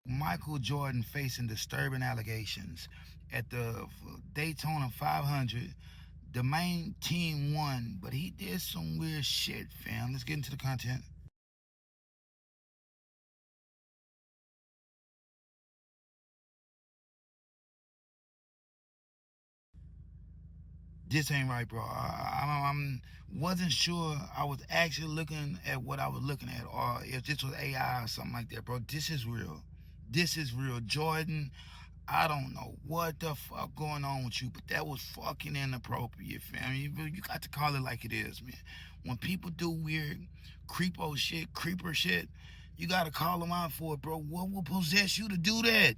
Michael Jordan facing disturbing allegations at the Daytona 500. The main team won, but he did some weird shit, fam. Let's get into the content. This ain't right, bro. I'm wasn't sure I was actually looking at what I was looking at, or if this was AI or something like that, bro. This is real. This is real, Jordan. I don't know what the fuck going on with you, but that was fucking inappropriate, fam. You got to call it like it is, man. When people do weird creeper shit, you got to call them out for it, bro. What will possess you to do that?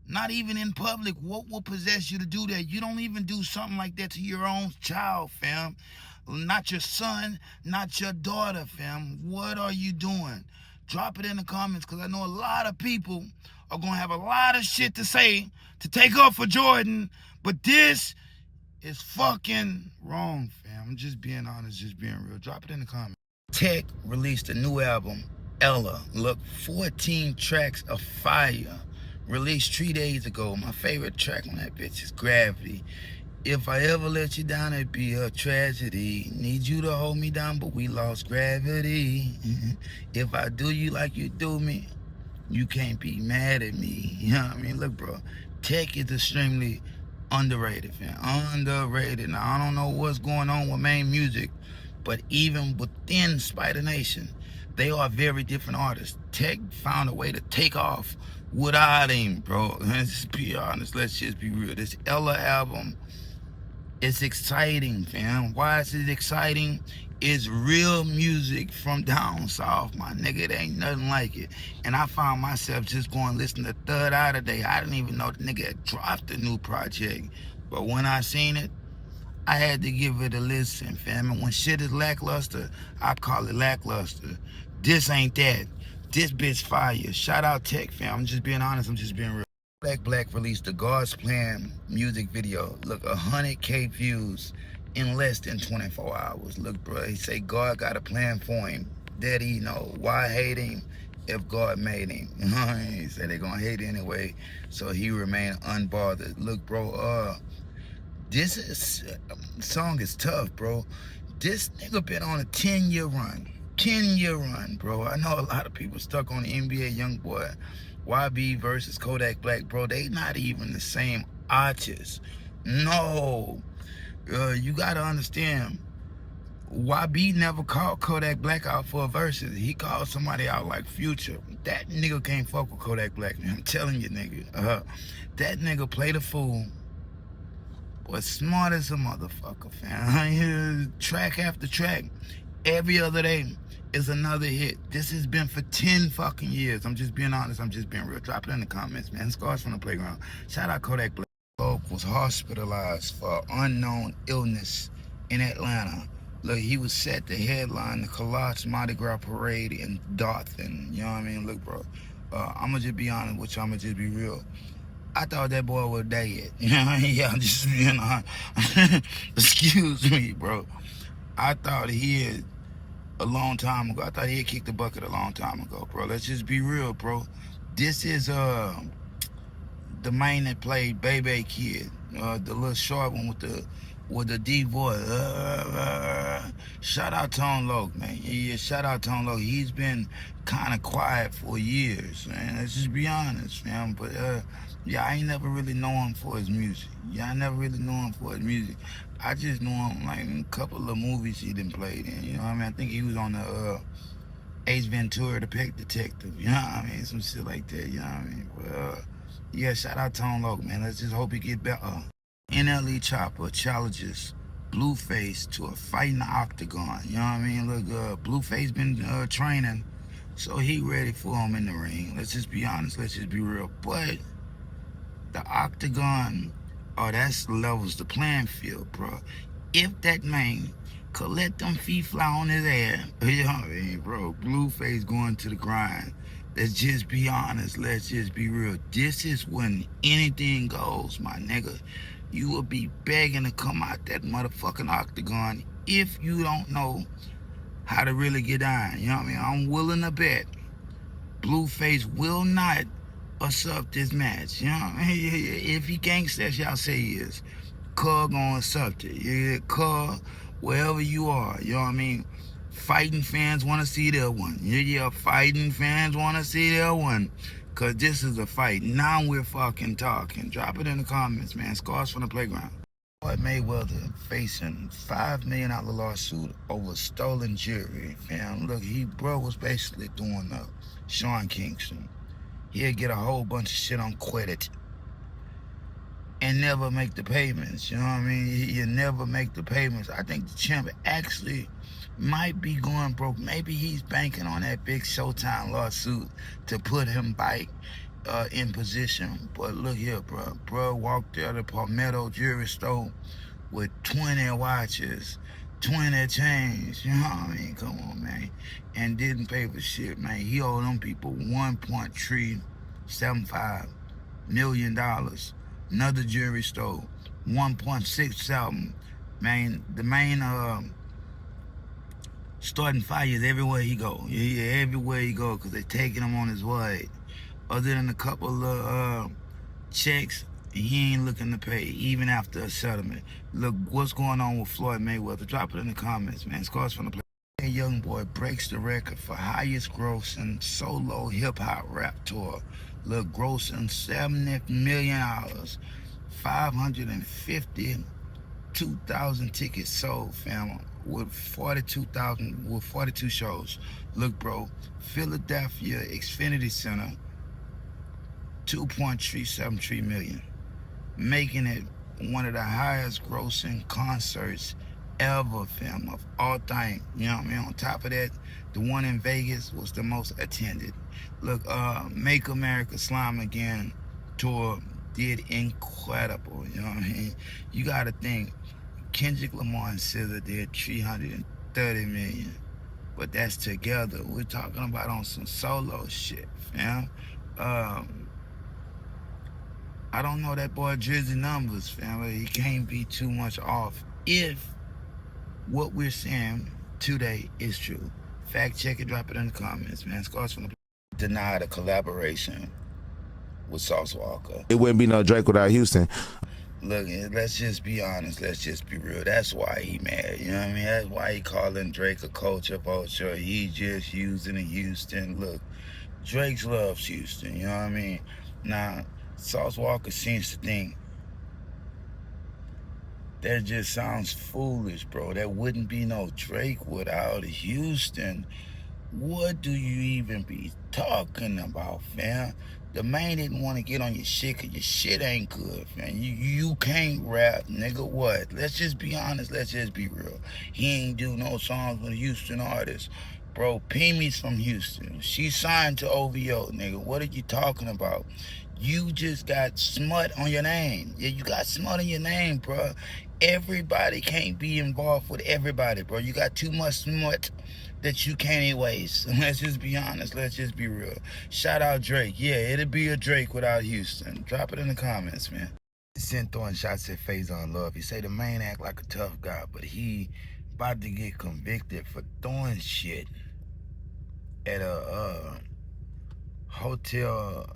Not even in public. What will possess you to do that? You don't even do something like that to your own child, fam. Not your son, not your daughter, fam. What are you doing? Drop it in the comments, because I know a lot of people are going to have a lot of shit to say to take up for Jordan. But this is fucking wrong, fam. I'm just being honest, just being real. Drop it in the comments. Tech released a new album, Ella. Look, 14 tracks of fire. Released 3 days ago. My favorite track on that bitch is Gravity. If I ever let you down, it'd be a tragedy. Need you to hold me down, but we lost gravity. If I do you like you do me, you can't be mad at me. You know what I mean? Look, bro, Tech is extremely underrated, man. Underrated. Now, I don't know what's going on with main music, but even within Spider Nation, they are very different artists. Tech found a way to take off without him, bro. Let's just be honest. Let's just be real. This Ella album, it's exciting, fam. Why is it exciting? It's real music from down south, my nigga. It ain't nothing like it. And I found myself just going listen to Third Eye today. I didn't even know the nigga had dropped a new project. But when I seen it, I had to give it a listen, fam. And when shit is lackluster, I call it lackluster. This ain't that. This bitch fire. Shout out Tech, fam. I'm just being honest. I'm just being real. Black released the God's Plan music video. Look, 100K views in less than 24 hours. Look, bro, he say God got a plan for him. That he know. Why hate him if God made him? He said they gonna hate anyway, so he remained unbothered. Look, bro, this song is tough, bro. This nigga been on a 10-year run. 10-year run, bro. I know a lot of people stuck on the NBA Youngboy. YB versus Kodak Black, bro. They not even the same artists. No. You gotta understand. YB never called Kodak Black out for a versus. He called somebody out like Future. That nigga can't fuck with Kodak Black, man. I'm telling you, nigga. That nigga played a fool. Was smart as a motherfucker, fam. Track after track, every other day is another hit. This has been for 10 fucking years. I'm just being honest. I'm just being real. Drop it in the comments, man. Scars from the playground. Shout out Kodak Black. Was hospitalized for unknown illness in Atlanta. Look, he was set to headline the Collage Mardi Gras parade in Dothan. You know what I mean? Look, bro, I'm gonna just be honest with you. I'm gonna just be real. I thought that boy was dead. You know what I mean? Yeah, I'm just being honest. Excuse me, bro. I thought he had a long time ago. I thought he had kicked the bucket a long time ago, bro. Let's just be real, bro. This is the man that played Baby Kid, the little short one with the deep voice. Shout out Tone Loc, man. Yeah, shout out Tone Loc. He's been kind of quiet for years, man. Let's just be honest, man. But yeah, I ain't never really know him for his music. Yeah, I never really know him for his music. I just know him like in a couple of movies he done played in. You know what I mean? I think he was on the Ace Ventura, the Pet Detective. You know what I mean? Some shit like that. You know what I mean? But yeah, shout out Tone Loc, man. Let's just hope he get better. NLE Chopper challenges Blueface to a fight in the octagon. You know what I mean? Look, Blueface been training, so he ready for him in the ring. Let's just be honest. Let's just be real. But the octagon, oh, that's levels the playing field, bro. If that man could let them feet fly on his ass, you know what I mean, bro? Blueface going to the grind. Let's just be honest. Let's just be real. This is when anything goes, my nigga. You will be begging to come out that motherfucking octagon if you don't know how to really get down. You know what I mean? I'm willing to bet Blueface will not accept this match. You know, if he gangsta, y'all say he is. Cuz gonna accept it. Yeah, cuz, wherever you are, you know what I mean? Fighting fans wanna see their one. Yeah, fighting fans wanna see their one. Cause this is a fight. Now we're fucking talking. Drop it in the comments, man. Scars from the playground. Floyd Mayweather facing $5 million lawsuit over stolen jewelry. Man, look, bro was basically doing Sean Kingston. He'll get a whole bunch of shit on credit and never make the payments. You know what I mean? He'll never make the payments. I think the champ actually might be going broke. Maybe he's banking on that big Showtime lawsuit to put him back in position. But look here, bro. Bro walked out of the Palmetto jewelry store with 20 watches, 20 chains, you know what I mean? Come on, man. And didn't pay for shit, man. He owed them people $1.375 million. Another jewelry store, 1.67. Man, the main starting fires everywhere he go. Yeah, everywhere he go, because they taking him on his way. Other than a couple of checks, he ain't looking to pay, even after a settlement. Look, what's going on with Floyd Mayweather? Drop it in the comments, man. Scars from the play. Youngboy breaks the record for highest grossing solo hip-hop rap tour. Look, grossing $70 million. 552,000 tickets sold, fam, with 42 shows. Look, bro, Philadelphia Xfinity Center, 2.373 million, making it one of the highest grossing concerts ever, fam, of all time. You know what I mean? On top of that, the one in Vegas was the most attended. Look, Make America Slime Again tour did incredible. You know what I mean? You gotta think, Kendrick Lamar and SZA did 330 million. But that's together. We're talking about on some solo shit, fam. I don't know that boy Drizzy numbers, fam, but he can't be too much off if what we're saying today is true. Fact check it, drop it in the comments, man. Scars from the deny the collaboration with Sauce Walker. It wouldn't be no Drake without Houston. Look, let's just be honest. Let's just be real. That's why he mad. You know what I mean? That's why he calling Drake a culture vulture. He just using Houston. Look, Drake loves Houston. You know what I mean? Now, Sauce Walker seems to think that just sounds foolish, bro. There wouldn't be no Drake without Houston. What do you even be talking about, fam? The man didn't want to get on your shit because your shit ain't good, man. You can't rap, nigga. What? Let's just be honest. Let's just be real. He ain't do no songs with Houston artists. Bro, Pee-mee's from Houston. She signed to OVO, nigga. What are you talking about? You just got smut on your name. Yeah, you got smut on your name, bro. Everybody can't be involved with everybody, bro. You got too much smut that you can't erase. Let's just be honest. Let's just be real. Shout out Drake. Yeah, it'd be a Drake without Houston. Drop it in the comments, man. Sent throwing shots at Faizon Love. He say the man act like a tough guy, but he about to get convicted for throwing shit at a hotel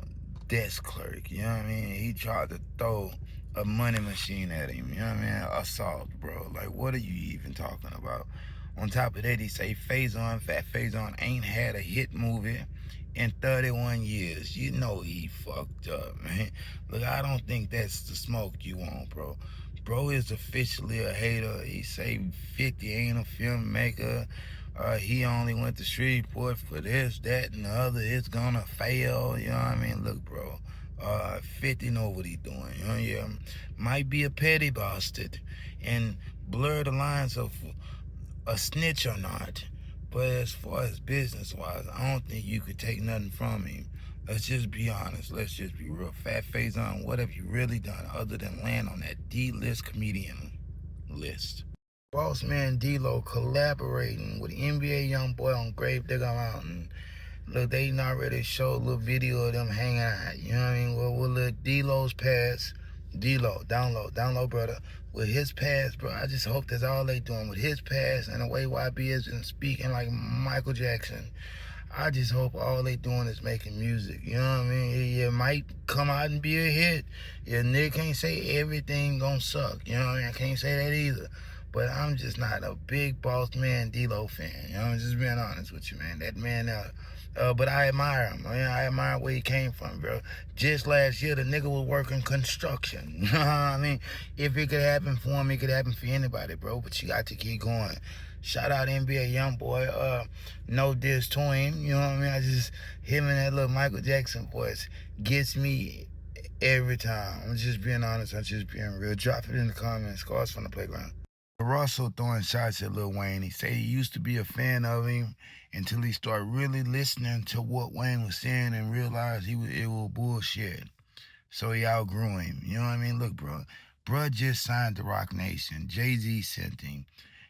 desk clerk. You know what I mean? He tried to throw a money machine at him. You know what I mean? Assault, bro. Like, what are you even talking about? On top of that, he say Fat Faizon ain't had a hit movie in 31 years. You know he fucked up, man. Look, I don't think that's the smoke you want, bro. Bro is officially a hater. He say 50 ain't a filmmaker. He only went to Shreveport for this, that, and the other. It's gonna fail. You know what I mean? Look, bro. 50 know what he doing. You know, yeah, might be a petty bastard and blur the lines of a snitch or not. But as far as business-wise, I don't think you could take nothing from him. Let's just be honest. Let's just be real. Fat Faizon, what have you really done other than land on that D-list comedian list? Bossman Dlow collaborating with NBA Youngboy on Gravedigger Mountain. Look, they already showed a little video of them hanging out. You know what I mean? Well, look, Dlow's pass. Dlow, download, brother. With his pass, bro, I just hope that's all they doing. With his pass and the way YB has been speaking like Michael Jackson, I just hope all they doing is making music. You know what I mean? It might come out and be a hit. Yeah, nigga can't say everything gonna suck. You know what I mean? I can't say that either. But I'm just not a big Bossman Dlow fan. You know, I'm just being honest with you, man. That man, but I admire him. I admire where he came from, bro. Just last year, the nigga was working construction. You know what I mean? If it could happen for him, it could happen for anybody, bro. But you got to keep going. Shout out NBA Youngboy. No diss to him. You know what I mean? Him and that little Michael Jackson voice gets me every time. I'm just being honest. I'm just being real. Drop it in the comments. Scars from the playground. LaRussel throwing shots at Lil Wayne. He said he used to be a fan of him until he started really listening to what Wayne was saying and realized it was bullshit. So he outgrew him. You know what I mean? Look, bro. Bruh just signed to Rock Nation. Jay-Z sent him.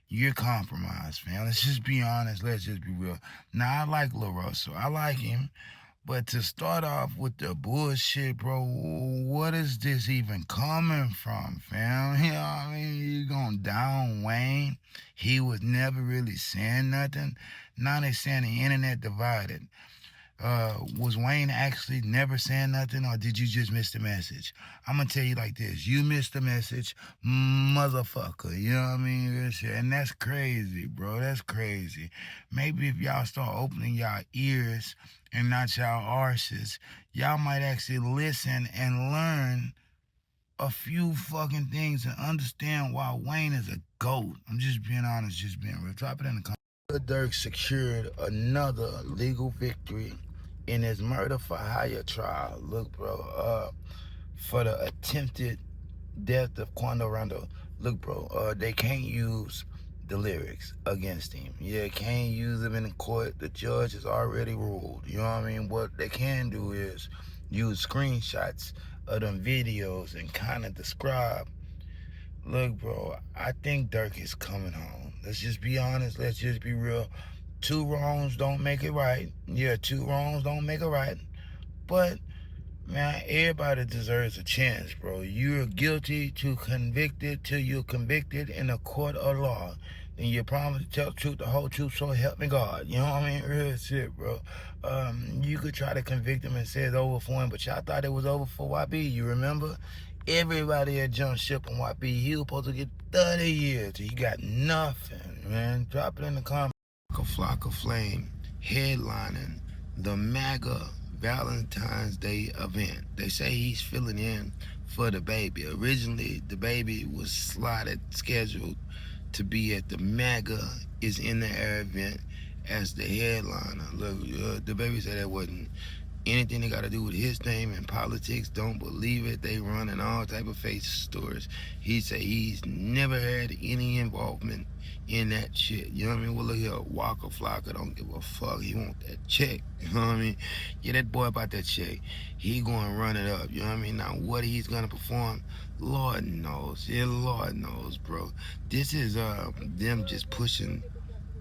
You're compromised, man. Let's just be honest. Let's just be real. Now, I like LaRussel. I like him. But to start off with the bullshit, bro, what is this even coming from, fam? You know what I mean? You gonna down Wayne? He was never really saying nothing. Now they saying the internet divided. Was Wayne actually never saying nothing, or did you just miss the message? I'm gonna tell you like this: you missed the message, motherfucker. You know what I mean? And that's crazy, bro. That's crazy. Maybe if y'all start opening y'all ears and not y'all arses, y'all might actually listen and learn a few fucking things and understand why Wayne is a GOAT. I'm just being honest, just being real. Drop it in the comments. Durk secured another legal victory in his murder for hire trial. Look, bro, for the attempted death of Quando Rondo. Look, bro, they can't use the lyrics against him. Yeah, can't use them in the court. The judge has already ruled. You know what I mean? What they can do is use screenshots of them videos and kind of describe. Look, bro, I think Durk is coming home. Let's just be honest. Let's just be real. Two wrongs don't make it right. Yeah, two wrongs don't make it right. But, man, everybody deserves a chance, bro. You're guilty to convicted till you're convicted in a court of law. Then you promise to tell the truth, the whole truth, so help me God. You know what I mean? Real shit, bro. You could try to convict him and say it's over for him, but y'all thought it was over for YB. You remember? Everybody had jumped ship on YB. He was supposed to get 30 years. He got nothing, man. Drop it in the comments. A flock of flame headlining the MAGA Valentine's Day event. They say he's filling in for the baby. Originally, the baby was scheduled to be at the MAGA is in the air event as the headliner. Look, the baby said that wasn't anything they got to do with his name and politics. Don't believe it. They running all type of fake stories. He said he's never had any involvement in that shit. You know what I mean? Well, look here, Walker Flocka don't give a fuck. He want that check. You know what I mean? Yeah, that boy about that check. He gonna run it up. You know what I mean? Now, what he's gonna perform, Lord knows. Yeah, Lord knows, bro. This is them just pushing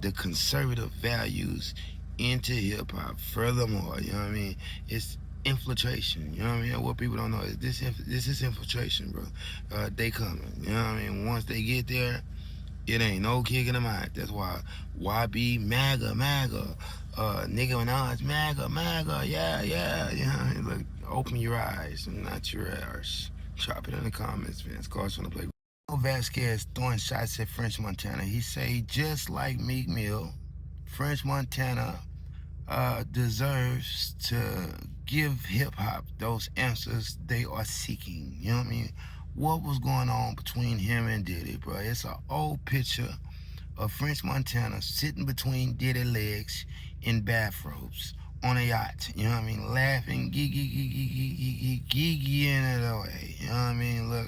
the conservative values into hip-hop. Furthermore, you know what I mean? It's infiltration. You know what I mean? What people don't know is this is infiltration, bro. They coming. You know what I mean? Once they get there, it ain't no kicking them out. That's why YB MAGA, Nicki Minaj MAGA, yeah. You know what I mean? Look, open your eyes and not your ears. Drop it in the comments, man. It's Cars from the Playground. Vazquez throwing shots at French Montana. He say just like Meek Mill, French Montana deserves to give hip-hop those answers they are seeking. You know what I mean? What was going on between him and Diddy, bro? It's an old picture of French Montana sitting between Diddy legs in bathrobes on a yacht. You know what I mean? Laughing, geeking it away. You know what I mean? Look,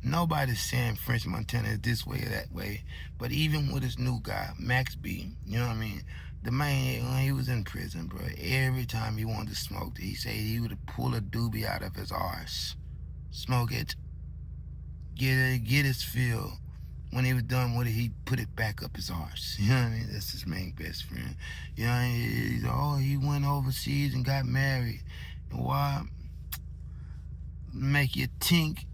nobody's saying French Montana is this way or that way, but even with his new guy, Max B, you know what I mean? The man, when he was in prison, bro, every time he wanted to smoke, he said he would pull a doobie out of his arse, smoke it, get his fill. When he was done with it, he put it back up his arse. You know what I mean? That's his main best friend. You know, he went overseas and got married. Why? Make you think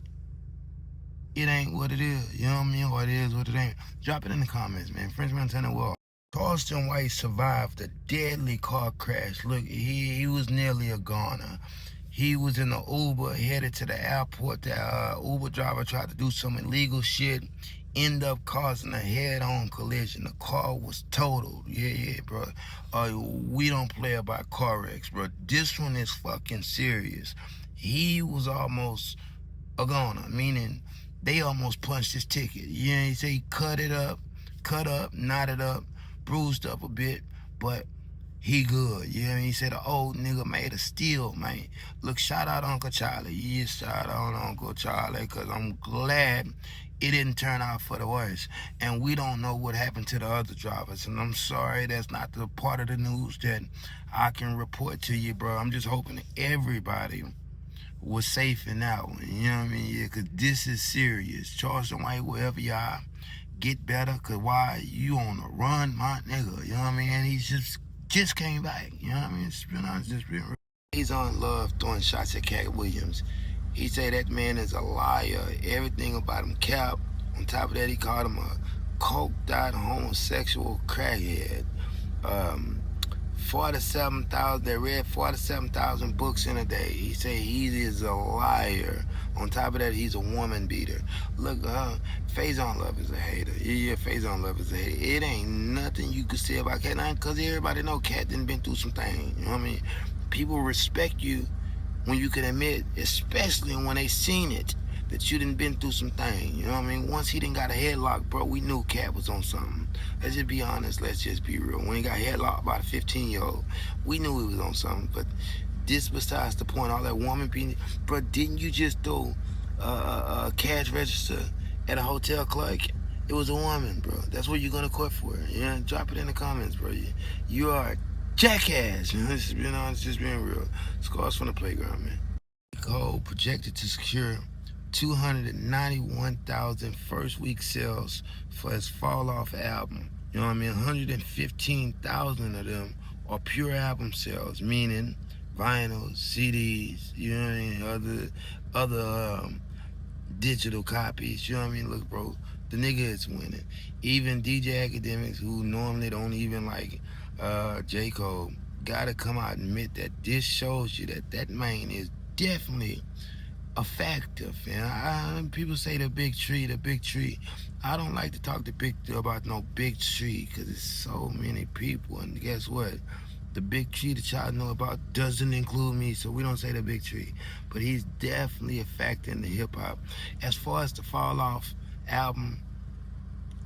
it ain't what it is. You know what I mean? Or it is what it ain't. Drop it in the comments, man. French Montana will. Charleston White survived a deadly car crash. Look, he was nearly a goner. He was in the Uber headed to the airport. The Uber driver tried to do some illegal shit, end up causing a head-on collision. The car was totaled. Yeah, bro. We don't play about car wrecks, bro. This one is fucking serious. He was almost a goner, meaning they almost punched his ticket. Yeah, he say he cut up, knotted up, bruised up a bit, but he good. You know what I mean? He said the old nigga made a steal, man. Look, shout out Uncle Charlie. Yeah, shout out Uncle Charlie, because I'm glad it didn't turn out for the worse. And we don't know what happened to the other drivers. And I'm sorry that's not the part of the news that I can report to you, bro. I'm just hoping that everybody was safe in that one. You know what I mean? Yeah, because this is serious. Charleston White, wherever you are, get better, because why? You on the run, my nigga. You know what I mean? And he's just came back. You know what I mean? It's been honest, just been real. Faizon love throwing shots at Cat Williams. He say that man is a liar. Everything about him cap. On top of that, he called him a coked out homosexual crackhead. 47,000, they read 47,000 books in a day. He say he is a liar. On top of that, he's a woman beater. Look, Faizon Love is a hater. Yeah, Faizon Love is a hater. It ain't nothing you could say about Cat, because everybody know Cat done been through some things. You know what I mean? People respect you when you can admit, especially when they seen it, that you done been through some things. You know what I mean? Once he done got a headlock, bro, we knew Cat was on something. Let's just be honest. Let's just be real. When he got headlocked by a 15-year-old, we knew he was on something. But this besides the point. All that woman being, bro, didn't you just throw a cash register at a hotel clerk? It was a woman, bro. That's what you're going to court for. Yeah, drop it in the comments, bro. You are a jackass. You know, this has been honest, just being real. Scars from the playground, man. Cole projected to secure 291,000 first week sales for his Fall Off album. You know what I mean? 115,000 of them are pure album sales, meaning vinyls, CDs, you know what I mean, other digital copies. You know what I mean? Look, bro, the nigga is winning. Even DJ Academics, who normally don't even like J. Cole, gotta come out and admit that this shows you that man is definitely effective. And people say the big tree. I don't like to talk about no big tree, because it's so many people. And guess what? The big tree that y'all know about doesn't include me, so we don't say the big tree. But he's definitely affecting the hip hop. As far as the Fall Off album,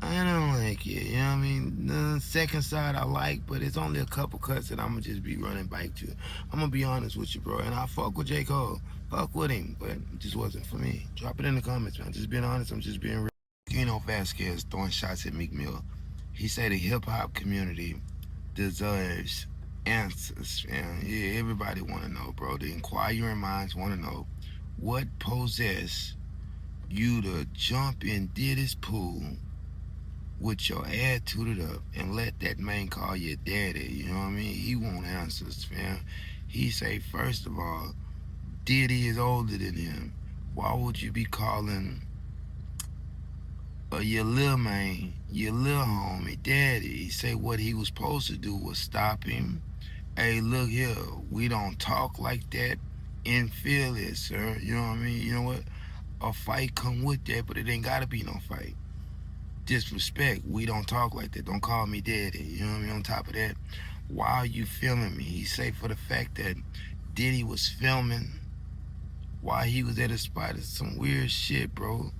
I don't like it. You know what I mean? The second side I like, but it's only a couple cuts that I'm gonna just be running back to. I'm gonna be honest with you, bro. And I fuck with J. Cole. Fuck with him, but it just wasn't for me. Drop it in the comments, man. Just being honest, I'm just being real. Vazquez throwing shots at Meek Mill. He said the hip hop community deserves answers, man. Yeah, everybody want to know, bro. The inquiring minds want to know what possessed you to jump in Diddy's pool with your ass tooted up and let that man call you daddy. You know what I mean? He want answers, man. He say, first of all, Diddy is older than him. Why would you be calling your little man, your little homie, daddy? He say what he was supposed to do was stop him. Hey, look here, we don't talk like that in Philly, sir. You know what I mean? You know what? A fight come with that, but it ain't gotta be no fight. Disrespect, we don't talk like that. Don't call me daddy. You know what I mean? On top of that, why are you filming me? He say for the fact that Diddy was filming while he was at a spot. It's some weird shit, bro,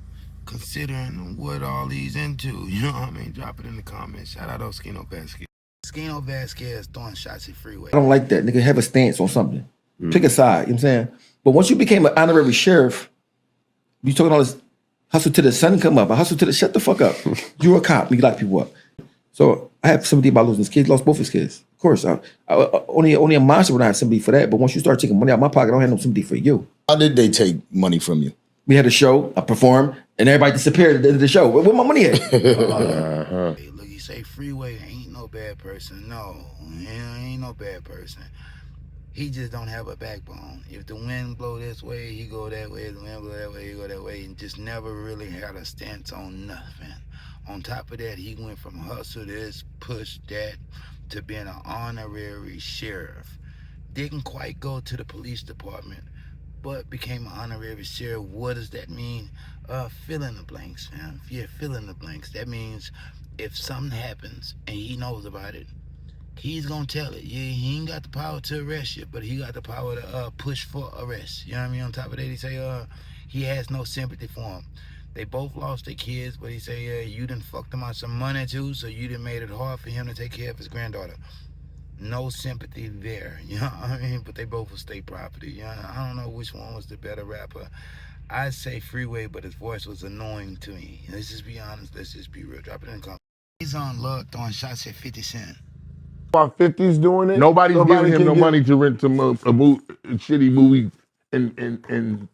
considering what all he's into. You know what I mean? Drop it in the comments. Shout out Oschino Vazquez. Oschino Vazquez throwing shots at Freeway. I don't like that. Nigga, have a stance on something. Pick a side, you know what I'm saying? But once you became an honorary sheriff, you talking all this hustle till the sun come up, I hustle till the shut the fuck up. You're a cop, you lock people up. So I have sympathy about losing his kids, lost both his kids. Of course, only a monster would not have sympathy for that, but once you start taking money out of my pocket, I don't have no sympathy for you. How did they take money from you? We had a show, I performed, and everybody disappeared at the end of the show. Where my money at? Hey, look, you say Freeway ain't no bad person. No, he ain't no bad person. He just don't have a backbone. If the wind blow this way, he go that way. If the wind blow that way, he go that way. And just never really had a stance on nothing. On top of that, he went from hustle this, push that, to being an honorary sheriff. Didn't quite go to the police department, but became an honorary sheriff. What does that mean? Fill in the blanks, man. Yeah, fill in the blanks. That means if something happens and he knows about it, he's gonna tell it. Yeah, he ain't got the power to arrest you, but he got the power to push for arrest. You know what I mean? On top of that, he say he has no sympathy for him. They both lost their kids, but he say you done fucked him out some money too, so you done made it hard for him to take care of his granddaughter. No sympathy there, you know what I mean? But they both were state property. You know, I don't know which one was the better rapper. I'd say Freeway, but his voice was annoying to me. Let's just be honest. Let's just be real. Drop it in the comments. Faizon loved throwing shots at 50 Cent. While 50's doing it, Nobody's giving him no get... money to rent a shitty movie and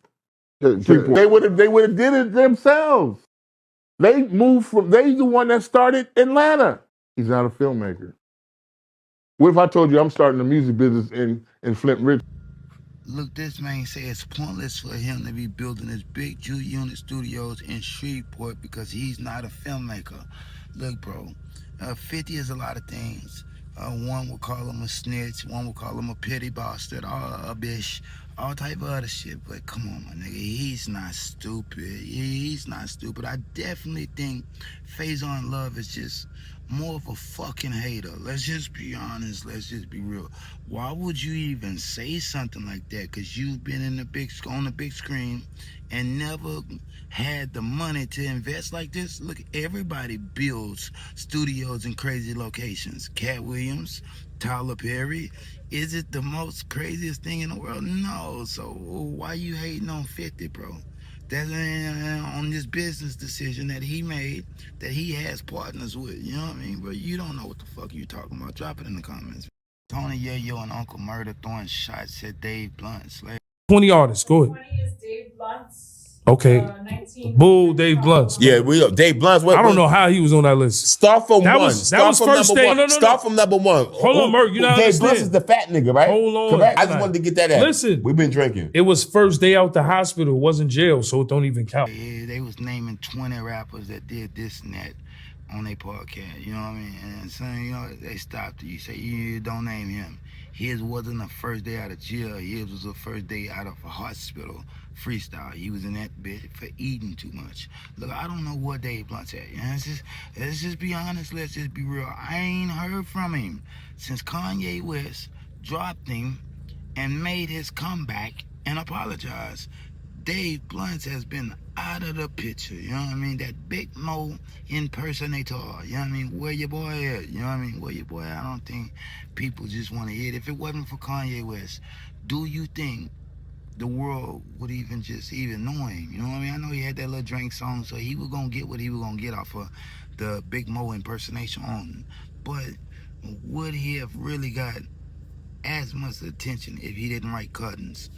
they would have did it themselves. They moved from they the one that started Atlanta. He's not a filmmaker. What if I told you I'm starting a music business in Flint Ridge? Look, this man say it's pointless for him to be building his big unit studios in Shreveport because he's not a filmmaker. Look, bro, 50 is a lot of things. One would call him a snitch, one would call him a petty bastard, a bitch, all type of other shit. But come on, my nigga, he's not stupid. He's not stupid. I definitely think Faizon Love is just more of a fucking hater. Let's just be honest. Let's just be real. Why would you even say something like that? Because you've been on the big screen and never had the money to invest like this. Look, everybody builds studios in crazy locations. Cat Williams, Tyler Perry. Is it the most craziest thing in the world? No. So why you hating on 50, bro? That's on this business decision that he made, that he has partners with. You know what I mean? But you don't know what the fuck you talking about. Drop it in the comments. Tony Yayo and Uncle Murder throwing shots at Dave Blunt. 20 artists, go ahead. 20 is Dave Blunt's. Okay. 19. Bull Dave Blunt's. Yeah, Dave Blunt's. I don't know how he was on that list. Start from That one. was Start from first number day. one. No. Start from number one. Hold on, Merc. You know Dave Blunt is the fat nigga, right? Hold on. Correct. I just wanted to get that out. Listen. We've been drinking. It was first day out the hospital. It wasn't jail, so it don't even count. Yeah, they was naming 20 rappers that did this and that on their podcast. You know what I mean? And so, you know, they stopped it. You say, you don't name him. His wasn't the first day out of jail. His was the first day out of a hospital freestyle. He was in that bitch for eating too much. Look, I don't know what Dave Blunt's at. You know, let's just be honest. Let's just be real. I ain't heard from him since Kanye West dropped him and made his comeback and apologized. Dave Blunt has been out of the picture, you know what I mean? That Big Mo impersonator, you know what I mean? Where your boy at? You know what I mean? Where your boy at? I don't think people just want to hear it. If it wasn't for Kanye West, do you think the world would even know him? You know what I mean? I know he had that little Drink song, so he was going to get what he was going to get off of the Big Mo impersonation on. But would he have really got as much attention if he didn't write Cuttings?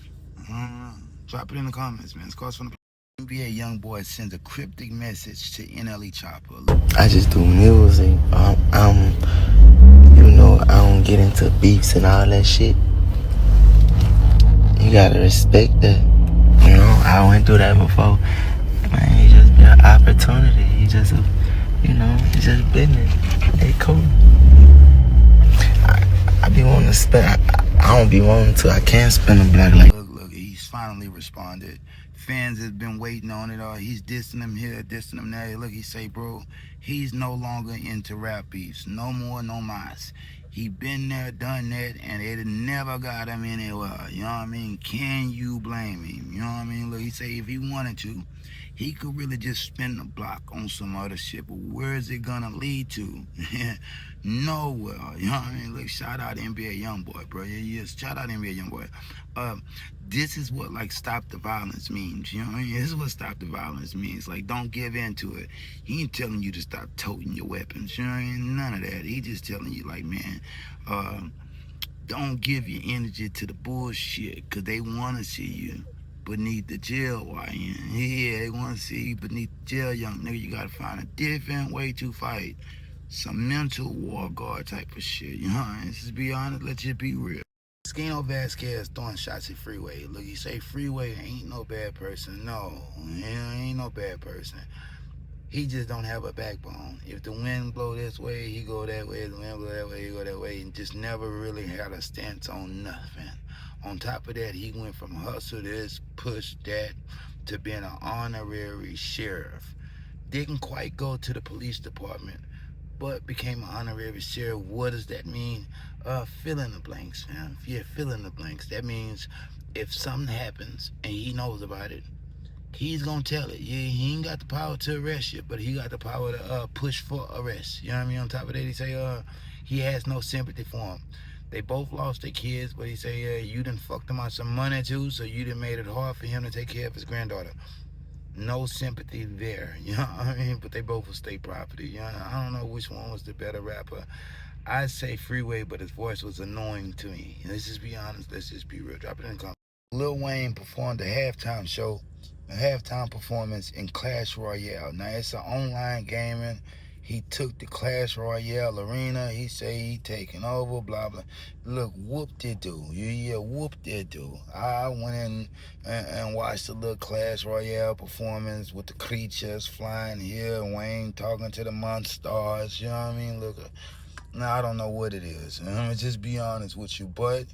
Drop it in the comments, man. It's cost from the NBA Youngboy sends a cryptic message to NLE Chopper. I just do music. You know, I don't get into beefs and all that shit. You gotta respect that. You know, I went through that before. Man, it just be an opportunity. It's just business. They cool. I be wanting to spend. I don't be wanting to. I can't spend a black like. Look, he's finally responded. Fans have been waiting on it. He's dissing him here, dissing him there. Look, he say, bro, he's no longer into rap beefs. No more, no mas. He been there, done that, and it never got him anywhere. You know what I mean? Can you blame him? You know what I mean? Look, he say if he wanted to, he could really just spin the block on some other shit, but where is it gonna lead to? Nowhere. You know what I mean? Look, shout out NBA Youngboy, bro. Yeah, shout out NBA Youngboy. This is what like stop the violence means. You know what I mean? This is what stop the violence means. Like, don't give in to it. He ain't telling you to stop toting your weapons. You know what I mean? None of that. He just telling you like, man, don't give your energy to the bullshit, cause they wanna see you beneath the jail wire. Yeah, they want to see you beneath the jail, young nigga. You gotta find a different way to fight. Some mental war guard type of shit. You know, let's just be honest, let's just be real. Oschino Vazquez throwing shots at Freeway. Look, you say Freeway ain't no bad person. No, he ain't no bad person. He just don't have a backbone. If the wind blow this way, he go that way. If the wind blow that way, he go that way. And just never really had a stance on nothing. On top of that, he went from hustle this, push that, to being an honorary sheriff. Didn't quite go to the police department, but became an honorary sheriff. What does that mean? Fill in the blanks, man. Yeah, fill in the blanks. That means if something happens and he knows about it, he's gonna tell it. Yeah, he ain't got the power to arrest you, but he got the power to push for arrest. You know what I mean? On top of that, he say he has no sympathy for him. They both lost their kids, but he say you done fucked him out some money too, so you done made it hard for him to take care of his granddaughter. No sympathy there, you know what I mean? But they both were state property. You know, I don't know which one was the better rapper. I'd say Freeway, but his voice was annoying to me. Let's just be honest. Let's just be real. Drop it in the comments. Lil Wayne performed a halftime show, a halftime performance in Clash Royale. Now, it's an online gaming. He took the Clash Royale arena. He say he taking over, blah, blah. Look, whoop-de-doo. Yeah, whoop-de-doo. I went in and watched the little Clash Royale performance with the creatures flying here, Wayne talking to the monsters, you know what I mean? Look, now I don't know what it is. I'm gonna just be honest with you, but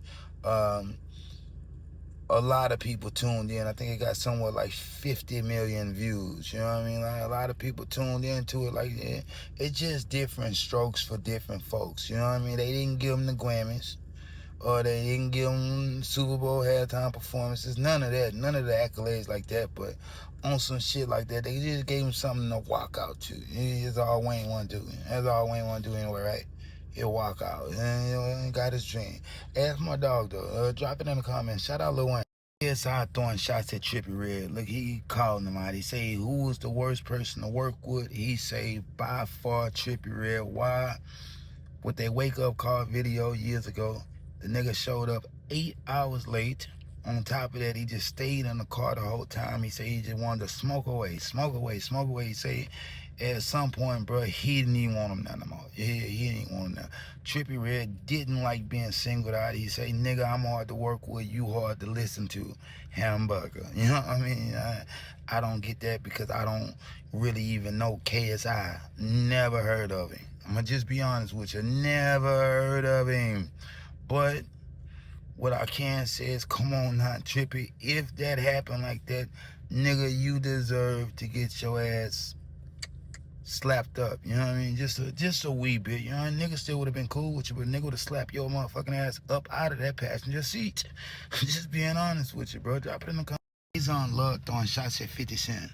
a lot of people tuned in. I think it got somewhere like 50 million views. You know what I mean? Like, a lot of people tuned into it. Like, it's just different strokes for different folks. You know what I mean? They didn't give them the Grammys, or they didn't give them Super Bowl halftime performances. None of that. None of the accolades like that. But on some shit like that, they just gave him something to walk out to. That's all Wayne want to do. That's all Wayne want to do anyway, right? He'll walk out. And he got his dream. Ask my dog, though. Drop it in the comments. Shout out Lil Wayne. KSI throwing shots at Trippie Redd. Look, he called him out. He say, who was the worst person to work with? He say, by far, Trippie Redd. Why? With their wake-up call video years ago, the nigga showed up 8 hours late. On top of that, he just stayed in the car the whole time. He said he just wanted to smoke away, smoke away, smoke away. He said at some point, bro, he didn't even want him no more. He didn't want him now. Trippie Redd didn't like being singled out. He say, nigga, I'm hard to work with, you hard to listen to, hamburger. You know what I mean? I don't get that because I don't really even know KSI. Never heard of him. I'm gonna just be honest with you. Never heard of him. But what I can say is, come on now, Trippie. If that happened like that, nigga, you deserve to get your ass slapped up. You know what I mean? Just a wee bit. You know, nigga still would have been cool with you, but nigga would have slapped your motherfucking ass up out of that passenger seat. Just being honest with you, bro. Drop it in the comments. Faizon loved throwing shots at 50 Cent.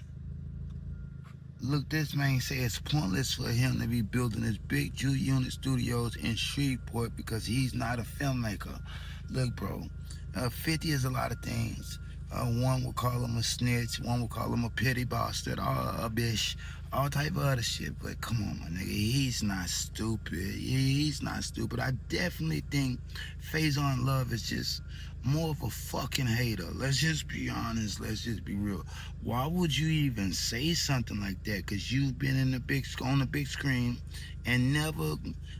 Look, this man says it's pointless for him to be building his big unit studios in Shreveport because he's not a filmmaker. Look, bro, 50 is a lot of things. One would call him a snitch, one would call him a petty bastard, a bitch, all type of other shit. But come on, my nigga, he's not stupid. He's not stupid. I definitely think Faizon Love is just more of a fucking hater. Let's just be honest. Let's just be real. Why would you even say something like that? Because you've been in on the big screen and never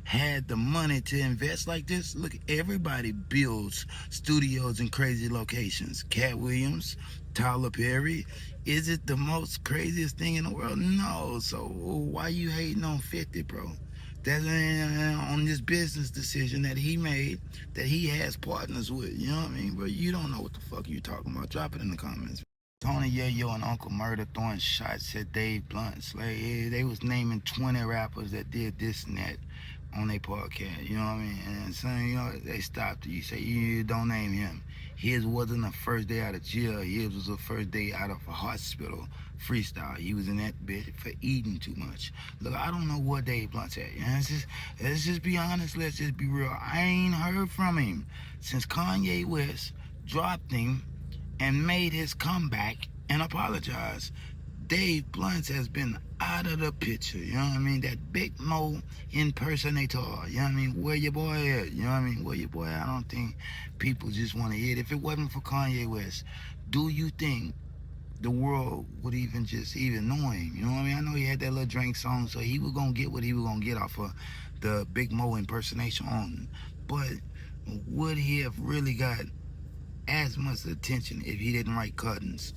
had the money to invest like this. Look, everybody builds studios in crazy locations. Cat Williams, Tyler Perry. Is it the most craziest thing in the world? No. So why you hating on 50, bro? That's on this business decision that he made, that he has partners with. You know what I mean, bro? You don't know what the fuck you talking about. Drop it in the comments. Tony Yayo and Uncle Murder throwing shots at Dave Blunt. Like, they was naming 20 rappers that did this and that on their podcast. You know what I mean? And so, you know, they stopped it. You say, you don't name him. His wasn't the first day out of jail. His was the first day out of a hospital freestyle. He was in that bitch for eating too much. Look, I don't know what Dave Blunt's at. You know, let's just be honest. Let's just be real. I ain't heard from him since Kanye West dropped him and made his comeback and apologized. Dave Blunt has been out of the picture, you know what I mean? That Big Mo impersonator, you know what I mean? Where your boy at? You know what I mean? Where your boy at? I don't think people just want to hear it. If it wasn't for Kanye West, do you think the world would even know him? You know what I mean? I know he had that little Drink song, so he was going to get what he was going to get off of the Big Mo impersonation on. But would he have really got as much attention if he didn't write Cuttings?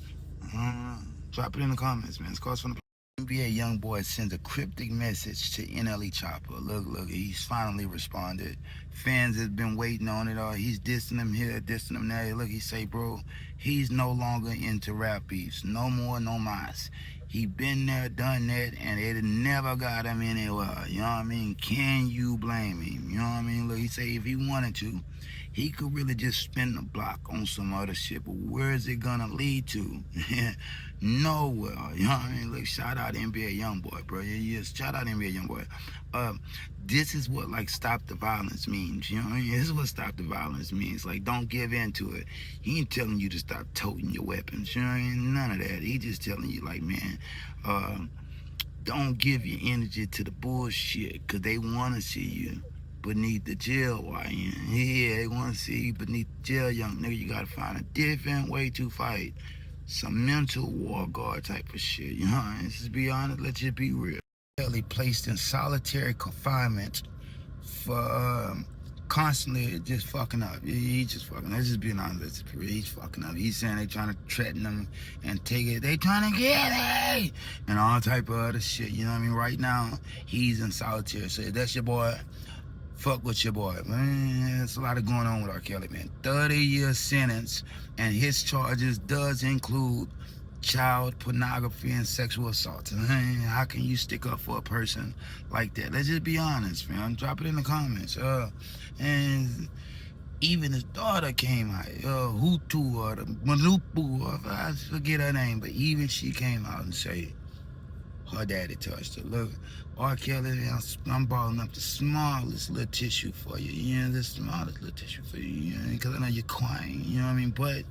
Drop it in the comments, man. It's cost from the NBA Youngboy sends a cryptic message to NLE Chopper. Look, he's finally responded. Fans have been waiting on it all. He's dissing him here, dissing him there. Look, he say, bro, he's no longer into rap beefs. No more, no mas. He been there, done that, and it never got him anywhere. You know what I mean? Can you blame him? You know what I mean? Look, he say if he wanted to, he could really just spin the block on some other shit, but where is it gonna lead to? Nowhere. You know what I mean? Look, shout out NBA Youngboy, bro. Yeah, shout out NBA Youngboy. This is what like stop the violence means. You know what I mean? This is what stop the violence means. Like, don't give in to it. He ain't telling you to stop toting your weapons. You know what I mean? None of that. He just telling you like, man, don't give your energy to the bullshit, cause they wanna see you beneath the jail wire. Yeah, they want to see you beneath the jail, young nigga. You gotta find a different way to fight. Some mental war guard type of shit, you know? Let's just be honest, let's just be real. He placed in solitary confinement for constantly just fucking up. He just fucking up. Let's just be honest, let's just be real. He's fucking up. He's saying they trying to threaten him and take it. They trying to get it! And all type of other shit, you know what I mean? Right now, he's in solitary. So if that's your boy, fuck with your boy, man. There's a lot of going on with R. Kelly, man. 30-year sentence, and his charges does include child pornography and sexual assault. Man, how can you stick up for a person like that? Let's just be honest, man. Drop it in the comments. And even his daughter came out, Hutu or the Malupu, or I forget her name, but even she came out and said her daddy touched her. Look, R. Kelly, I'm balling up the smallest little tissue for you. You know, the smallest little tissue for you. Because I know you're crying. You know what I mean? But,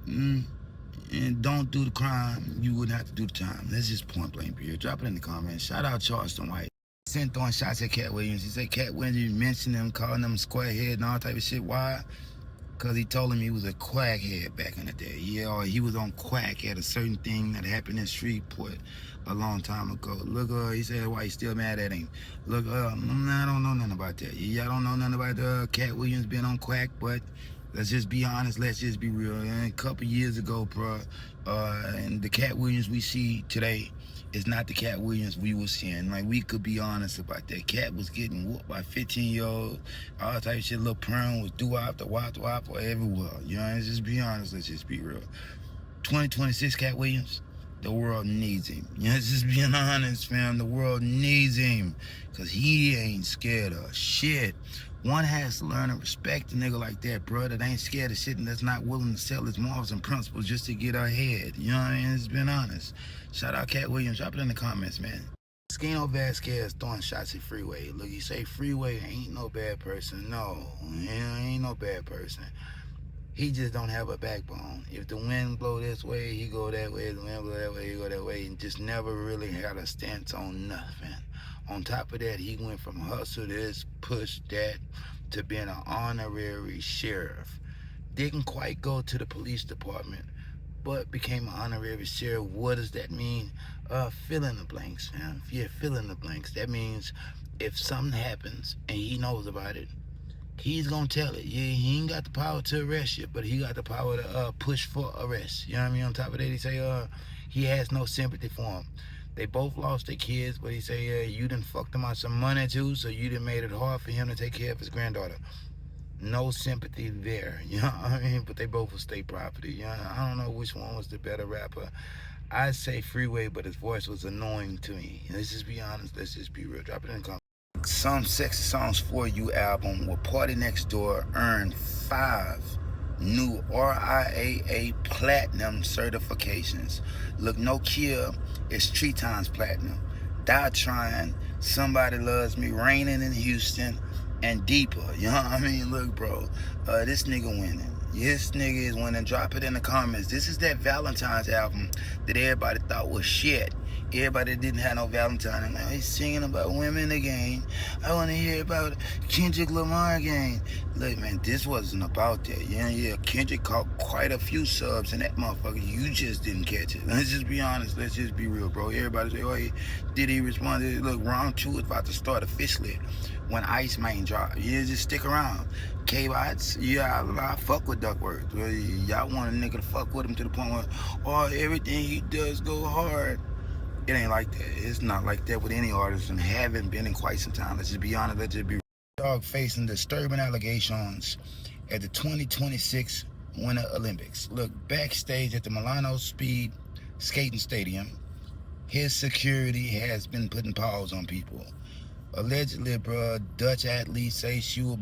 and don't do the crime. You wouldn't have to do the time. That's just point blank period. Drop it in the comments. Shout out Charleston White. Sent throwing shots at Cat Williams. He said Cat Williams mentioned him, calling him squarehead and all type of shit. Why? Because he told him he was a quackhead back in the day. Yeah, or he was on quack at a certain thing that happened in Shreveport a long time ago. Look, he said why he's still mad at him. Look, I don't know nothing about that. Y'all don't know nothing about Cat Williams being on quack, but let's just be honest, let's just be real. And a couple years ago, bro, and the Cat Williams we see today is not the Cat Williams we were seeing. Like, we could be honest about that. Cat was getting whooped by 15-year-olds, all type of shit. Lil Perm was doo-wop, the wop, or everywhere. You know, let's just be honest, let's just be real. 2026 Cat Williams, the world needs him. You know, just being honest, fam, the world needs him. Because he ain't scared of shit. One has to learn to respect a nigga like that, bro, that ain't scared of shit and that's not willing to sell his morals and principles just to get ahead. You know what I mean? It's been honest. Shout out Cat Williams. Drop it in the comments, man. Oschino Vazquez throwing shots at Freeway. Look, you say Freeway ain't no bad person. No, he ain't no bad person. He just don't have a backbone. If the wind blow this way, he go that way. If the wind blow that way, he go that way. And just never really had a stance on nothing. On top of that, he went from hustle this, push that, to being an honorary sheriff. Didn't quite go to the police department, but became an honorary sheriff. What does that mean? Fill in the blanks, man. Yeah, fill in the blanks. That means if something happens and he knows about it, he's gonna tell it. Yeah, he ain't got the power to arrest you, but he got the power to push for arrest. You know what I mean? On top of that, he say he has no sympathy for him. They both lost their kids, but he say, you done fucked him out some money too, so you done made it hard for him to take care of his granddaughter. No sympathy there, you know what I mean? But they both were state property. You know, I don't know which one was the better rapper. I'd say Freeway, but his voice was annoying to me. Let's just be honest, let's just be real. Drop it in the comments. Some Sexy Songs For You album with Party Next Door earned 5 new RIAA Platinum certifications. Look, No Kill is 3 times platinum. Die Trying, Somebody Loves Me, Raining in Houston, and Deeper. You know what I mean? Look, bro, this nigga winning. This nigga is winning. Drop it in the comments. This is that Valentine's album that everybody thought was shit. Everybody didn't have no Valentine. And now he's singing about women again. I want to hear about Kendrick Lamar again. Look, man, this wasn't about that. Yeah, Kendrick caught quite a few subs in that motherfucker. You just didn't catch it. Let's just be honest. Let's just be real, bro. Everybody say, oh, did he respond? Look, round 2 is about to start officially when Ice Man drop. Yeah, just stick around. K-Bots, yeah, I fuck with Duckworth. Y'all want a nigga to fuck with him to the point where, oh, everything he does go hard. It ain't like that. It's not like that with any artist and haven't been in quite some time. Let's just be honest. Let's just be dog facing disturbing allegations at the 2026 Winter Olympics. Look, backstage at the Milano Speed Skating Stadium, his security has been putting paws on people. Allegedly, bro, Dutch athletes say she was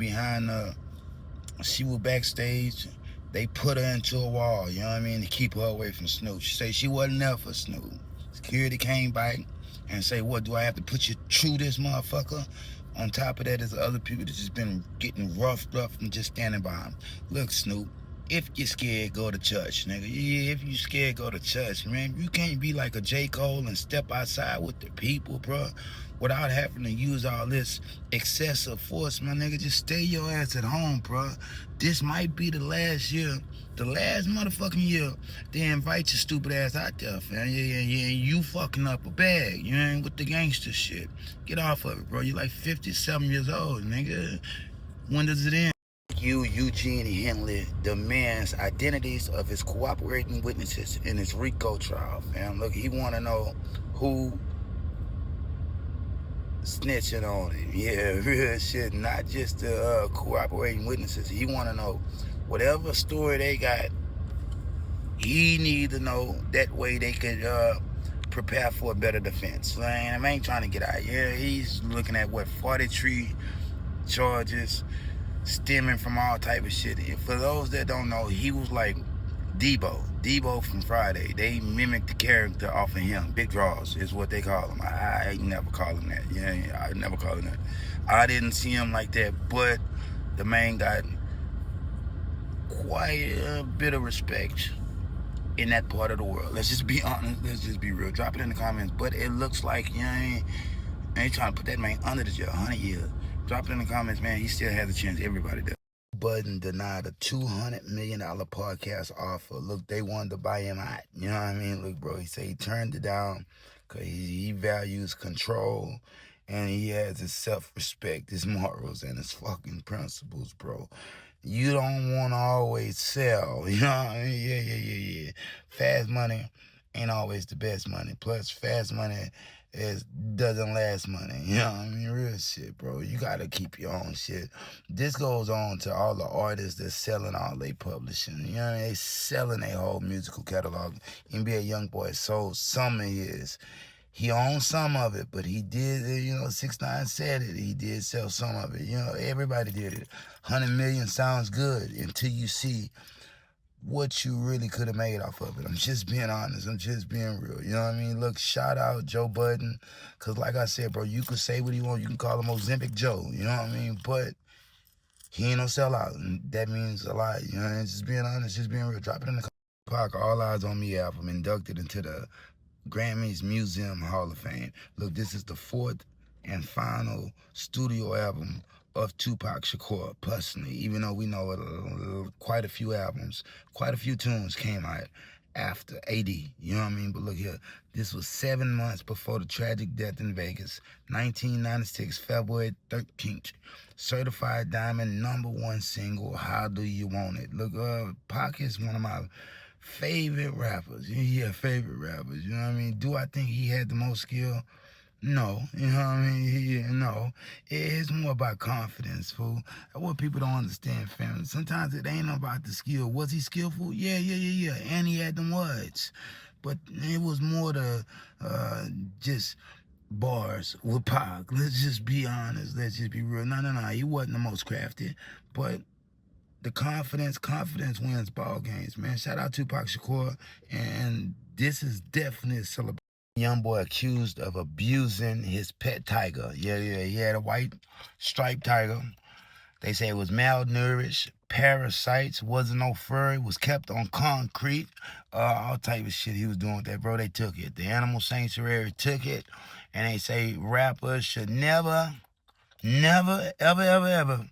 backstage. They put her into a wall, you know what I mean, to keep her away from Snoop. She say she wasn't there for Snoop. Security came back and say, what, do I have to put you through this motherfucker? On top of that, there's other people that just been getting roughed up from just standing by him. Look, Snoop, if you're scared, go to church, nigga. Yeah, if you scared, go to church, man. You can't be like a J. Cole and step outside with the people, bro, without having to use all this excessive force, my nigga. Just stay your ass at home, bro. This might be the last year, the last motherfucking year they invite your stupid ass out there, fam. Yeah. You fucking up a bag. You ain't with the gangster shit. Get off of it, bro. You like 57 years old, nigga. When does it end? Eugene Henley demands identities of his cooperating witnesses in his RICO trial, fam. Look, he want to know who snitching on him. Yeah, real shit, not just the cooperating witnesses. He want to know whatever story they got, he need to know. That way they could prepare for a better defense. I ain't trying to get out. Yeah, he's looking at, what, 43 charges stemming from all type of shit. And for those that don't know, he was like Debo from Friday. They mimicked the character off of him. Big Draws is what they call him. I never call him that. Yeah, I never call him that. I didn't see him like that, but the man got quite a bit of respect in that part of the world. Let's just be honest. Let's just be real. Drop it in the comments. But it looks like, you know, I ain't trying to put that man under the jail 100 years. Drop it in the comments, man. He still has a chance. Everybody does. Budden denied a $200 million podcast offer. Look, they wanted to buy him out. You know what I mean? Look, bro, he said he turned it down because he values control and he has his self-respect, his morals, and his fucking principles, bro. You don't want to always sell. You know what I mean? Yeah. Fast money ain't always the best money. Plus, fast money doesn't last money. You know what I mean? Real shit, bro. You gotta keep your own shit. This goes on to all the artists that's selling all they publishing. You know what I mean? They selling their whole musical catalog. NBA Youngboy sold some of his. He owns some of it, but he did, 6ix9ine said it. He did sell some of it. Everybody did it. 100 million sounds good until you see what you really could have made off of it. I'm just being honest. I'm just being real. You know what I mean? Look, shout out Joe Budden. Because like I said, bro, you could say what you want. You can call him Ozempic Joe. You know what I mean? But he ain't no sellout. And that means a lot. You know what I mean? Just being honest, just being real. Drop it in the comments. All Eyes on Me album inducted into the Grammys Museum Hall of Fame. Look, this is the 4th and final studio album of Tupac Shakur personally, even though we know quite a few albums, quite a few tunes came out after AD, you know what I mean? But look here, this was 7 months before the tragic death in Vegas, 1996, February 13th. Certified Diamond #1 single, How Do You Want It? Look, Pac is one of my favorite rappers. Yeah, favorite rappers, you know what I mean? Do I think he had the most skill? No, you know what I mean? No. It's more about confidence, fool. What people don't understand, family. Sometimes it ain't about the skill. Was he skillful? Yeah. And he had them words. But it was more the just bars with Pac. Let's just be honest. Let's just be real. No. He wasn't the most crafty. But the confidence wins ball games, man. Shout out Tupac Shakur. And this is definitely a celebration. Youngboy accused of abusing his pet tiger. Yeah, he had a white striped tiger. They say it was malnourished, parasites, wasn't no fur, it was kept on concrete. All type of shit he was doing with that, bro. They took it. The animal sanctuary took it, and they say rappers should never, ever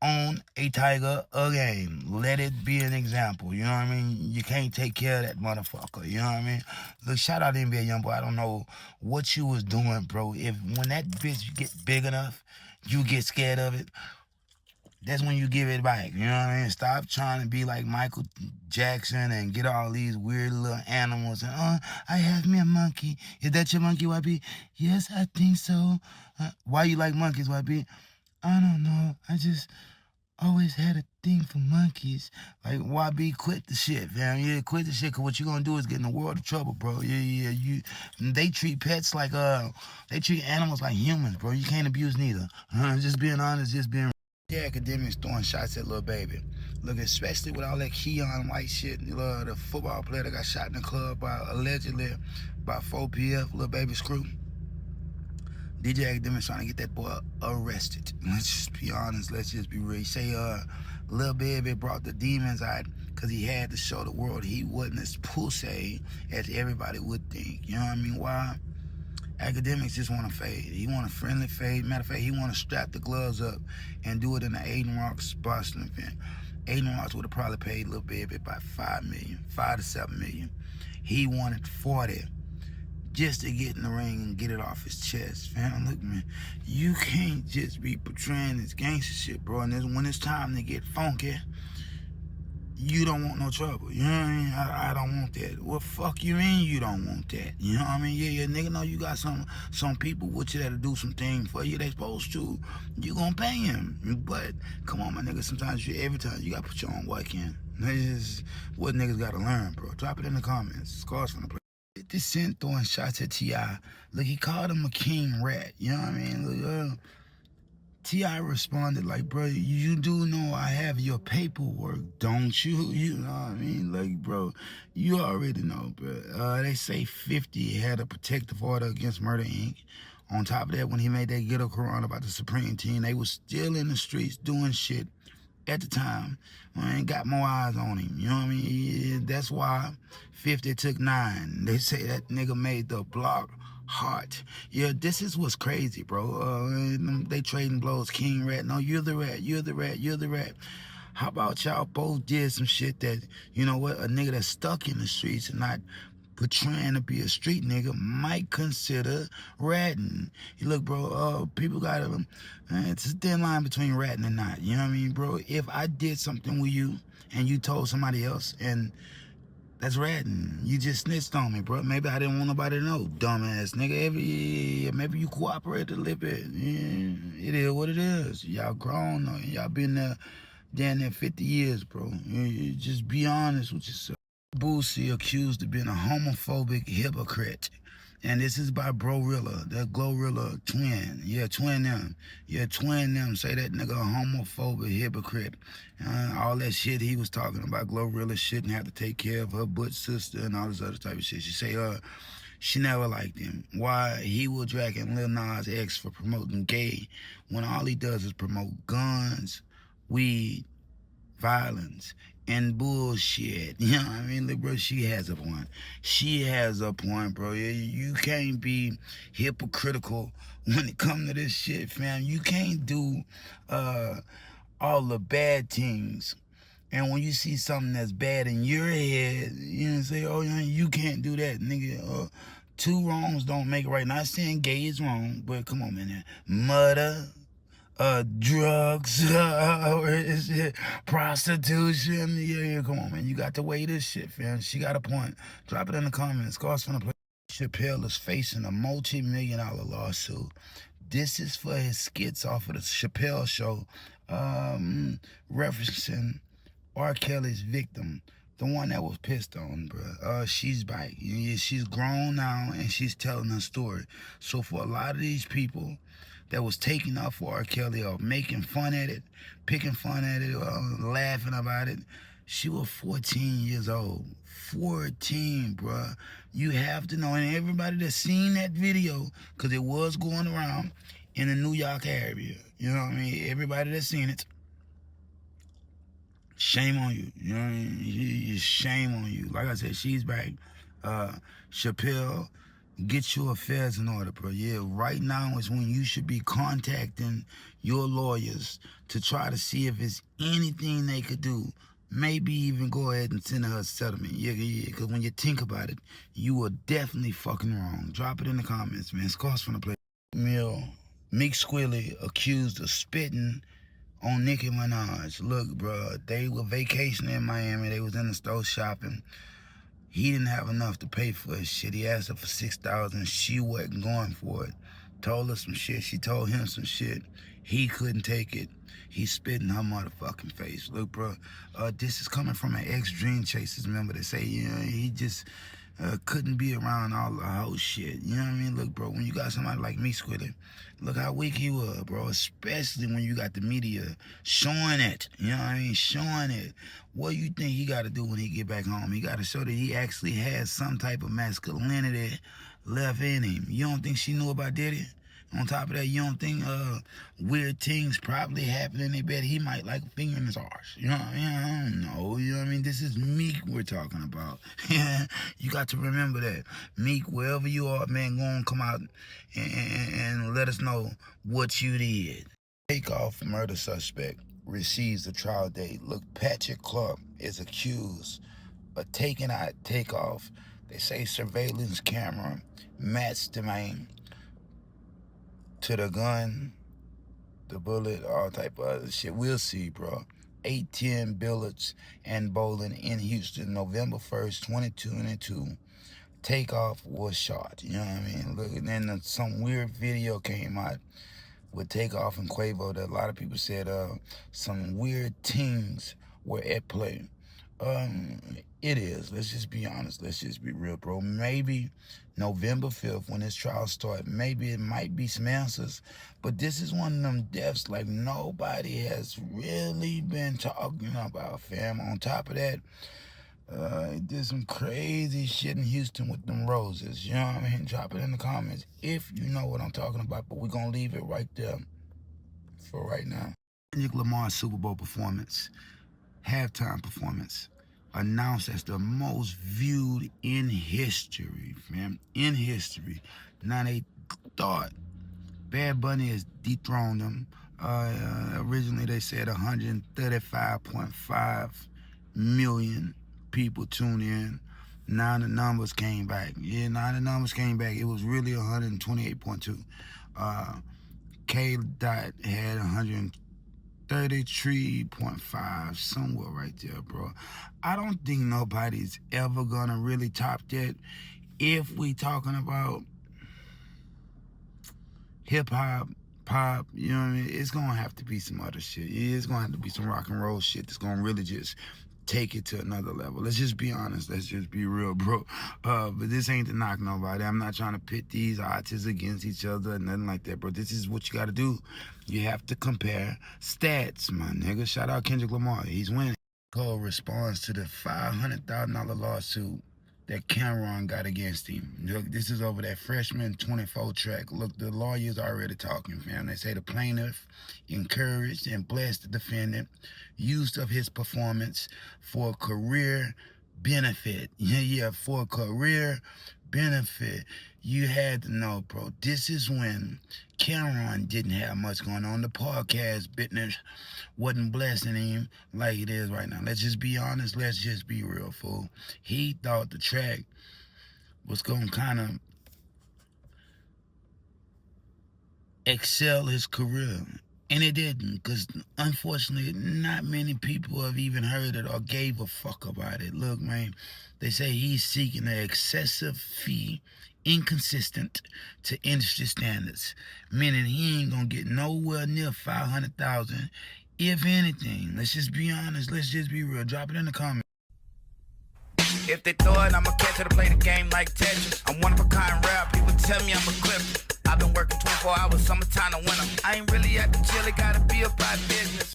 own a tiger again. Let it be an example. You know what I mean? You can't take care of that motherfucker. You know what I mean? Look, shout out to NBA Youngboy. I don't know what you was doing, bro. When that bitch get big enough, you get scared of it. that's when you give it back. You know what I mean? Stop trying to be like Michael Jackson and get all these weird little animals. And, I have me a monkey. Is that your monkey, YB? Yes, I think so. Why you like monkeys, YB? I don't know. I just always had a thing for monkeys. Like, YB, quit the shit, fam. Yeah, quit the shit, because what you gonna do is get in a world of trouble, bro. Yeah. They treat pets like, they treat animals like humans, bro. You can't abuse neither. Just being honest, just being... The academics throwing shots at Lil Baby. Look, especially with all that Keon White shit, the football player that got shot in the club allegedly by 4 PF, Lil Baby's crew. DJ Academics trying to get that boy arrested. Let's just be honest. Let's just be real. Say, Lil Baby brought the demons out because he had to show the world he wasn't as pussy as everybody would think. You know what I mean? Why? Academics just want to fade. He want a friendly fade. Matter of fact, he want to strap the gloves up and do it in the Aiden Rock's Boston event. Aiden Rocks would have probably paid Lil Baby about $5 million, $5 to $7 million. He wanted 40 just to get in the ring and get it off his chest. Fam, look, man, you can't just be portraying this gangster shit, bro. And when it's time to get funky, you don't want no trouble. You know what I mean? I don't want that. Well, fuck you mean you don't want that? You know what I mean? Yeah, nigga know you got some people with you that'll do some things for you they supposed to. You gonna pay him. But come on, my nigga, sometimes every time you gotta put your own work in. This is what niggas gotta learn, bro. Drop it in the comments. Scars from the play. 50 Cent throwing shots at T.I. Look, he called him a king rat. You know what I mean? Look, T.I. responded like, bro, you do know I have your paperwork, don't you? You know what I mean? Like, bro, you already know, bro. They say 50 had a protective order against Murder, Inc. On top of that, when he made that ghetto Quran about the Supreme Team, they was still in the streets doing shit at the time. I ain't got more eyes on him. You know what I mean? Yeah, that's why 50 took 9. They say that nigga made the block hot. Yeah, this is what's crazy, bro. They trading blows, king rat. No, you're the rat, you're the rat, you're the rat. How about y'all both did some shit that, you know what, a nigga that's stuck in the streets and not portraying to be a street nigga might consider ratting. Look, bro, people gotta, it's a thin line between ratting and not. You know what I mean, bro? If I did something with you and you told somebody else, and that's ratting. You just snitched on me, bro. Maybe I didn't want nobody to know, dumbass nigga. Maybe you cooperated a little bit. Yeah, it is what it is. Y'all grown, y'all been there, damn near 50 years, bro. You just be honest with yourself. Boosie accused of being a homophobic hypocrite. And this is by Bro-Rilla, the Glorilla twin. Yeah, twin them. Yeah, twin them. Say that nigga a homophobic hypocrite. All that shit he was talking about. Glorilla shouldn't have to take care of her butt sister and all this other type of shit. She say, she never liked him. Why he was dragging Lil Nas X for promoting gay when all he does is promote guns, weed, violence, and bullshit. You know what I mean? Look, bro, she has a point. She has a point, bro. You can't be hypocritical when it comes to this shit, fam. You can't do all the bad things. And when you see something that's bad in your head, you know, say, oh, you can't do that, nigga. 2 wrongs don't make it right. Not saying gay is wrong, but come on, man. Murder, drugs, prostitution. Yeah, come on, man. You got to weigh this shit, fam. She got a point. Drop it in the comments. Scars from the play. Chappelle is facing a multi-million-dollar lawsuit. This is for his skits off of the Chappelle show, referencing R. Kelly's victim, the one that was pissed on, bro. She's back. She's grown now, and she's telling her story. So for a lot of these people that was taking up for R. Kelly or making fun at it, picking fun at it, laughing about it, she was 14 years old. 14, bruh. You have to know, and everybody that's seen that video, because it was going around in the New York area, you know what I mean? Everybody that's seen it, shame on you. You know what I mean? Shame on you. Like I said, she's back. Chappelle, get your affairs in order, bro. Yeah, right now is when you should be contacting your lawyers to try to see if there's anything they could do. Maybe even go ahead and send her a settlement. Yeah, because when you think about it, you were definitely fucking wrong. Drop it in the comments, man. Scars from the play. Meek Squilly accused of spitting on Nicki Minaj. Look, bro, they were vacationing in Miami. They was in the store shopping. He didn't have enough to pay for his shit. He asked her for $6,000. She wasn't going for it. Told her some shit. She told him some shit. He couldn't take it. He spit in her motherfucking face. Look, bro, this is coming from an ex-Dream Chasers member that say, you know, he just couldn't be around all the whole shit. You know what I mean? Look, bro, when you got somebody like me, Squiddy, look how weak he was, bro, especially when you got the media showing it. You know what I mean? Showing it. What do you think he got to do when he get back home? He got to show that he actually has some type of masculinity left in him. You don't think she knew about Diddy? On top of that, you don't think weird things probably happen in their bed? He might like a finger in his arse. You know what I mean? I don't know. You know what I mean? This is Meek we're talking about. You got to remember that. Meek, wherever you are, man, go on, come out and let us know what you did. Takeoff murder suspect receives a trial date. Look, Patrick Clark is accused of taking out Takeoff. They say surveillance camera matched the man to the gun, the bullet, all type of other shit. We'll see, bro. 8-10 Billets and bowling in Houston, November 1st, 2022. Takeoff was shot. You know what I mean? Look, and then some weird video came out with Takeoff and Quavo that a lot of people said some weird things were at play. It is. Let's just be honest. Let's just be real, bro. Maybe November 5th, when this trial starts, maybe it might be some answers. But this is one of them deaths like nobody has really been talking about, fam. On top of that, did some crazy shit in Houston with them roses. You know what I mean? Drop it in the comments if you know what I'm talking about. But we're going to leave it right there for right now. Kendrick Lamar's Super Bowl performance, halftime performance, announced as the most viewed in history, fam. In history. Now they thought Bad Bunny has dethroned him. Originally they said 135.5 million people tuned in. Now the numbers came back. Yeah, now the numbers came back. It was really 128.2. K-Dot had 133.5, somewhere right there, bro. I don't think nobody's ever gonna really top that. If we talking about hip-hop, pop, you know what I mean? It's gonna have to be some other shit. It's gonna have to be some rock and roll shit that's gonna really just take it to another level. Let's just be honest. Let's just be real, bro. But this ain't to knock nobody. I'm not trying to pit these artists against each other or nothing like that, bro. This is what you gotta do. You have to compare stats, my nigga. Shout out Kendrick Lamar. He's winning. Cole responds to the $500,000 lawsuit that Cameron got against him. Look, this is over that Freshman 24 track. Look, the lawyers already talking, fam. They say the plaintiff encouraged and blessed the defendant use of his performance for career benefit. Yeah, for career benefit. You had to know, bro, this is when Cameron didn't have much going on. The podcast business wasn't blessing him like it is right now. Let's just be honest. Let's just be real, fool. He thought the track was going to kind of excel his career. And it didn't, because unfortunately, not many people have even heard it or gave a fuck about it. Look, man, they say he's seeking an excessive fee, inconsistent to industry standards, meaning he ain't gonna get nowhere near $500,000. If anything, let's just be honest, let's just be real. Drop it in the comments. If they throw it, I'ma catch it to play the game like Tetris. I'm one of a kind rap, people tell me I'm a clip. I've been working 24 hours, summertime to winter. I ain't really at the chill, it gotta be about business.